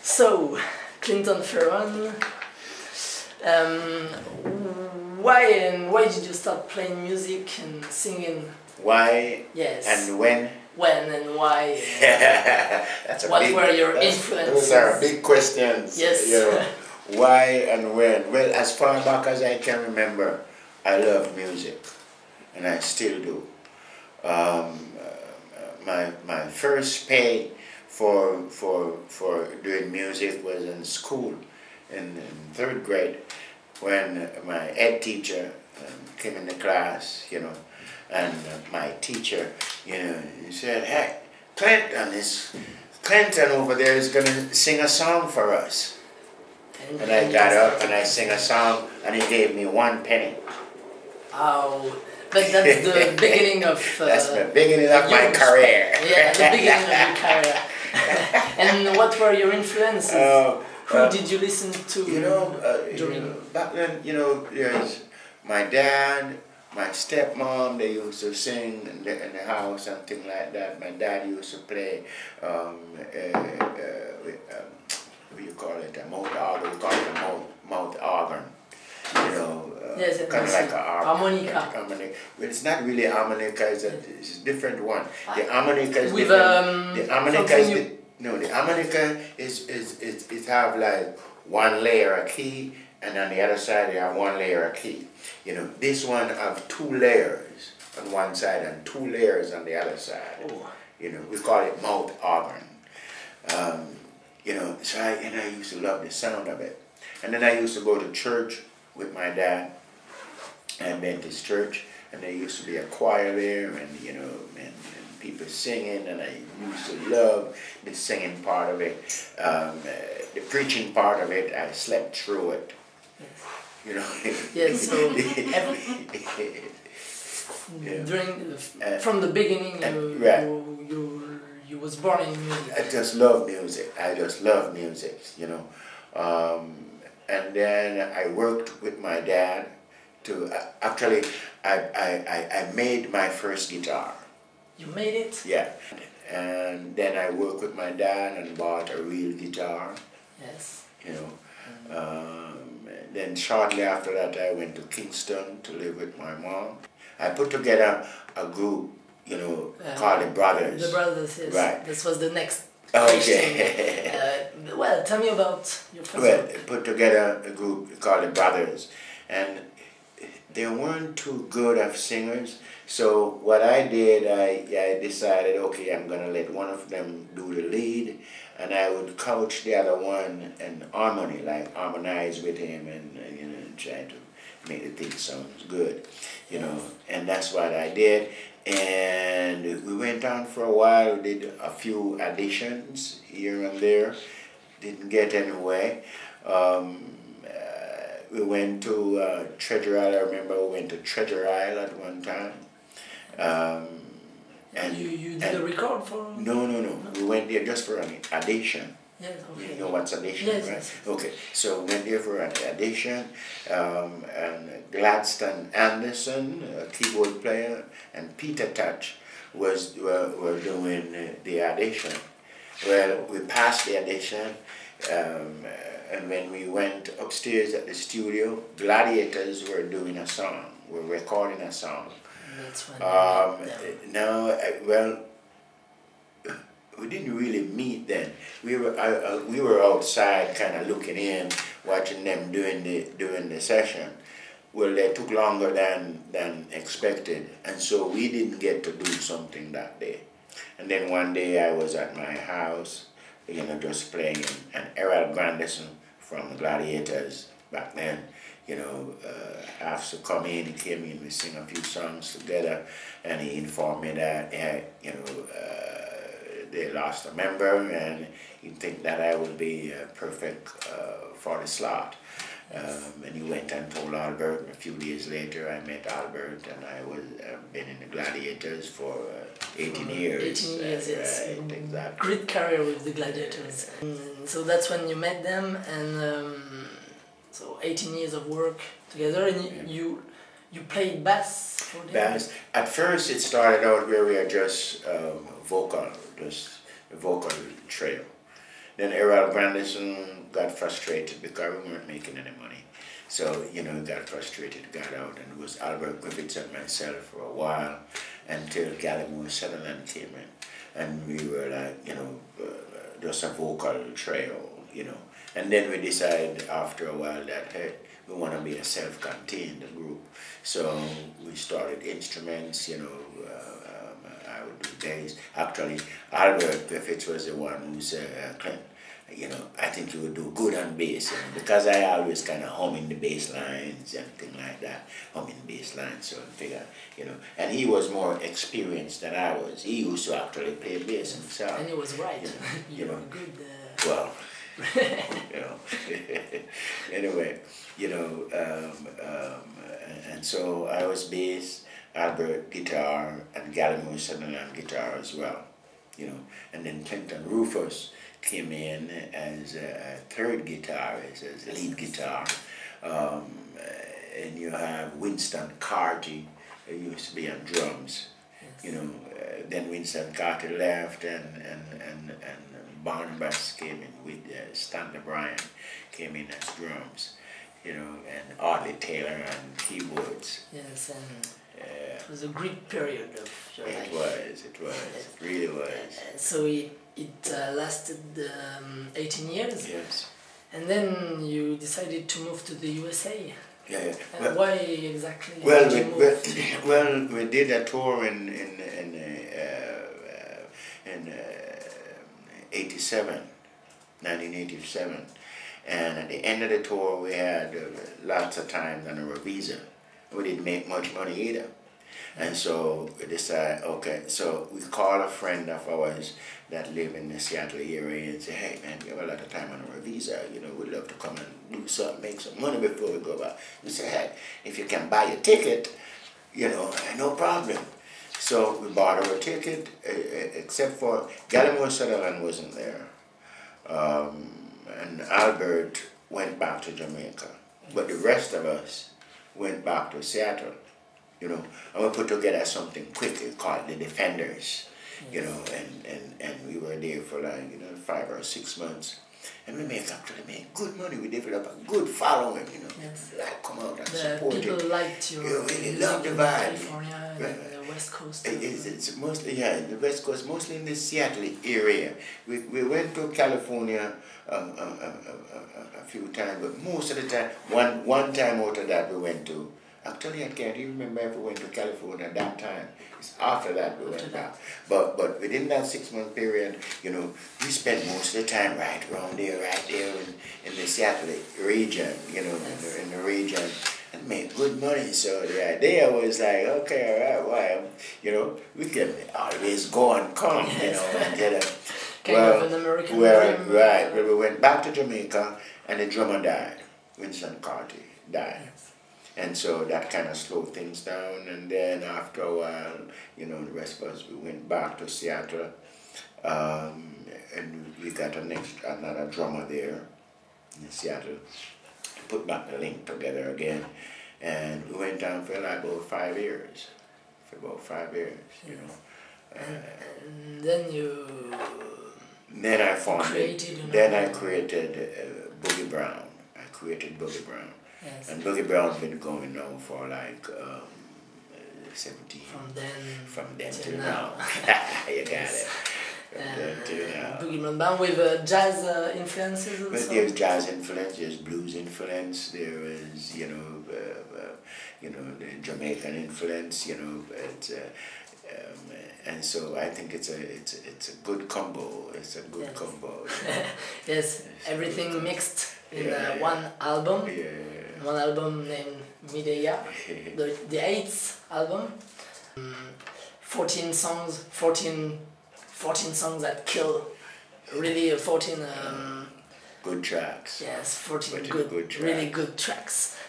So, Clinton Fearon, why did you start playing music and singing? Why? Yes. And when? When and why? What were your influences? Those are big questions. Yes. You know, why and when? Well, as far back as I can remember, I love music, and I still do. My first pay for doing music was in school, in third grade, when my ed teacher came in the class, you know, and my teacher, you know, he said, "Hey, Clinton over there is going to sing a song for us." And I got up and I sang a song, and he gave me 1 penny. Oh, but that's the beginning of... that's the beginning of my career. Yeah, the beginning of your career. And what were your influences? Who did you listen to? You know, during... back then, you know, there's my dad, my stepmom, they used to sing in the house and things like that. My dad used to play, what do you call it, a mouth organ. We call it a mouth organ. You know, yes, kind of like a harmonica. But it's not really harmonica. It's a different one. The harmonica is with different. The harmonica is the harmonica is it have like 1 layer of key, and on the other side you have 1 layer of key. You know, this one have 2 layers on one side and 2 layers on the other side. Oh. You know, we call it mouth organ. You know, so I used to love the sound of it. And then I used to go to church with my dad. I went to church, and there used to be a choir there, and you know, and people singing, and I used to love the singing part of it. The preaching part of it, I slept through it. You know. Yes. So from the beginning, you was born in music. I just love music. I just love music. You know. And then I worked with my dad to, actually, I made my first guitar. You made it? Yeah. And then I worked with my dad and bought a real guitar. Yes. You know. Then shortly after that I went to Kingston to live with my mom. I put together a group, you know, called the Brothers. The Brothers, yes. Right. This was the next. Okay. Well, tell me about your first group. I put together a group called the Brothers, and they weren't too good of singers. So what I did, I decided, okay, I'm gonna let one of them do the lead, and I would coach the other one in harmony, like harmonize with him, and you know, try to make the thing sound good, you know. And that's what I did. And we went on for a while, did a few auditions here and there, didn't get anywhere. We went to Treasure Isle. I remember we went to Treasure Isle at one time. And you did a record for? No. We went there just for an audition. Yes, okay. You know what's audition, yes, right? Yes. Okay, so we went there for an audition, and Gladstone Anderson, a keyboard player, and Peter Touch were doing the audition. Well, we passed the audition, and when we went upstairs at the studio, Gladiators were doing a song, were recording a song. That's when well, we didn't really meet then. We were outside, kind of looking in, watching them doing the session. Well, they took longer than expected, and so we didn't get to do something that day. And then one day I was at my house, you know, just playing, and Errol Grandison from the Gladiators back then, you know, after come in, he came in, we sing a few songs together, and he informed me that, you know, they lost a member, and he think that I would be perfect for the slot. And he went and told Albert. A few days later, I met Albert, and I was been in the Gladiators for 18 years. 18 years, yes. Right, exactly. Great career with the Gladiators. So that's when you met them, and so 18 years of work together, and you played bass for them? Bass. At first, it started out where we are just vocal trio. Then Errol Grandison got frustrated because we weren't making any money. So, you know, got frustrated, got out, and it was Albert Griffiths and myself for a while until Gallimore Sutherland came in. And we were like, you know, just a vocal trio, you know. And then we decided after a while that, hey, we want to be a self-contained group. So we started instruments, you know, I would do bass. Actually, Albert Griffiths was the one who said, Clint, you know, I think you would do good on bass, you know, because I always kind of humming the bass lines and things like that, humming bass lines, so I figure, you know, and he was more experienced than I was. He used to actually play bass himself. And he was right. You know, good. Well, you know, anyway, you know, and so I was bass, Albert guitar, and Gallimore Sutherland guitar as well, you know, and then Clinton Rufus came in as a third guitarist, as lead guitar, and you have Winston Carty, who used to be on drums, you know. Then Winston Carty left, and Barnabas came in with Stanley Bryan came in as drums, you know, and Audley Taylor on keyboards. Yes, and it was a great period of your life. It really was. So it lasted 18 years. Yes. And then you decided to move to the USA. Yeah. Why exactly? Well, we did a tour in 1987, and at the end of the tour we had lots of time on our visa. We didn't make much money either. And so we decided, okay, so we called a friend of ours that live in the Seattle area and say, hey man, we have a lot of time on our visa, you know, we'd love to come and do something, make some money before we go back. We said, hey, if you can buy a ticket, you know, no problem. So we bought our ticket, except for Gallimore Sutherland wasn't there. And Albert went back to Jamaica. But the rest of us went back to Seattle, you know, and we put together something quick called the Defenders, you know, and we were there for like, you know, 5 or 6 months. And we actually made good money. We developed a good following, you know. Yes. Like come out and support it. People liked your really loved the vibe. California, the West Coast. It's mostly, yeah, the West Coast, mostly in the Seattle area. We went to California a few times, but most of the time, one time out of that we went to, actually I can't even remember if we went to California at that time. It's after that we went back. But within that 6-month period, you know, we spent most of the time right there in the Seattle region, you know, in the region, and made good money. So the idea was like, okay, all right, well, you know, we can always go and come, you know, and get a kind of an American dream. Right. Well, we went back to Jamaica, and the drummer died. Winston Carty died. Yes. And so that kind of slowed things down, and then after a while, you know, the rest of us, we went back to Seattle, and we got another drummer there in Seattle, put back the link together again, and we went down for like about 5 years, you know. And then you... Then I created Boogie Brown. I created Boogie Brown. Yes. And Boogie Brown's been going now for like 17. From then till now. You got it. From then till now. Boogie Brown with jazz influences also? But there's jazz influence, there's blues influence, there is, you know, the Jamaican influence, you know, but, and so I think it's a good combo. It's a good combo. Yes, everything mixed in one album. Yeah. One album named Mideya, the 8th album. 14 songs that kill. Really 14 good tracks. Yes, 14 good tracks. really good tracks.